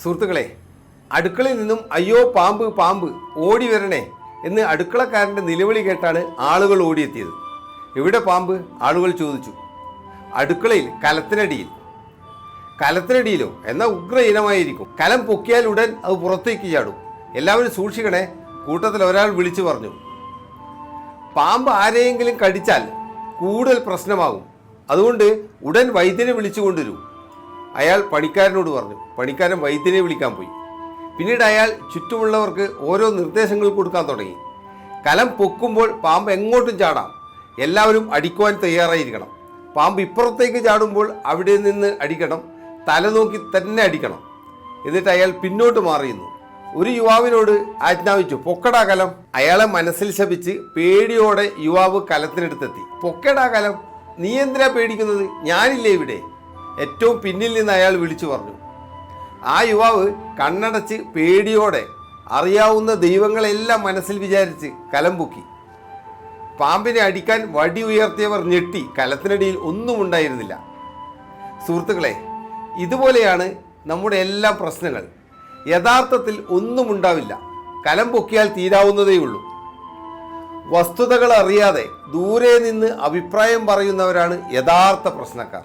സുഹൃത്തുക്കളെ, അടുക്കളയിൽ നിന്നും അയ്യോ പാമ്പ് പാമ്പ് ഓടി വരണേ എന്ന് അടുക്കളക്കാരൻ്റെ നിലവിളി കേട്ടാണ് ആളുകൾ ഓടിയെത്തിയത്. എവിടെ പാമ്പ്? ആളുകൾ ചോദിച്ചു. അടുക്കളയിൽ കലത്തിനടിയിലോ? എന്നാൽ ഉഗ്ര ഇനമായിരിക്കും. കലം പൊക്കിയാൽ ഉടൻ അത് പുറത്തേക്ക് ചാടും. എല്ലാവരും സൂക്ഷിക്കണേ, കൂട്ടത്തിൽ ഒരാൾ വിളിച്ചു പറഞ്ഞു. പാമ്പ് ആരെയെങ്കിലും കടിച്ചാൽ കൂടുതൽ പ്രശ്നമാകും, അതുകൊണ്ട് ഉടൻ വൈദ്യനെ വിളിച്ചു കൊണ്ടുവരൂ. അയാൾ പണിക്കാരനോട് പറഞ്ഞു. പണിക്കാരൻ വൈദ്യനെ വിളിക്കാൻ പോയി. പിന്നീട് അയാൾ ചുറ്റുമുള്ളവർക്ക് ഓരോ നിർദ്ദേശങ്ങൾ കൊടുക്കാൻ തുടങ്ങി. കലം പൊക്കുമ്പോൾ പാമ്പ് എങ്ങോട്ടും ചാടാം, എല്ലാവരും അടിക്കുവാൻ തയ്യാറായിരിക്കണം. പാമ്പ് ഇപ്പുറത്തേക്ക് ചാടുമ്പോൾ അവിടെ നിന്ന് അടിക്കണം, തല നോക്കി തന്നെ അടിക്കണം. എന്നിട്ട് അയാൾ പിന്നോട്ട് മാറിയുന്നു. ഒരു യുവാവിനോട് ആജ്ഞാപിച്ചു, പൊക്കടാ കലം. അയാളെ മനസ്സിൽ ശപിച്ച് പേടിയോടെ യുവാവ് കലത്തിനടുത്തെത്തി. പൊക്കടാ കലം, നീ എന്തിനാ പേടിക്കുന്നത്? ഞാനില്ലേ ഇവിടെ? ഏറ്റവും പിന്നിൽ നിന്ന് അയാൾ വിളിച്ചു പറഞ്ഞു. ആ യുവാവ് കണ്ണടച്ച് പേടിയോടെ അറിയാവുന്ന ദൈവങ്ങളെല്ലാം മനസ്സിൽ വിചാരിച്ച് കലം പൊക്കി. പാമ്പിനെ അടിക്കാൻ വടി ഉയർത്തിയവർ ഞെട്ടി. കലത്തിനടിയിൽ ഒന്നും ഉണ്ടായിരുന്നില്ല. സുഹൃത്തുക്കളെ, ഇതുപോലെയാണ് നമ്മുടെ എല്ലാ പ്രശ്നങ്ങൾ. യഥാർത്ഥത്തിൽ ഒന്നും ഉണ്ടാവില്ല, കലം പൊക്കിയാൽ തീരാവുന്നതേയുള്ളൂ. വസ്തുതകൾ അറിയാതെ ദൂരെ നിന്ന് അഭിപ്രായം പറയുന്നവരാണ് യഥാർത്ഥ പ്രശ്നക്കാർ.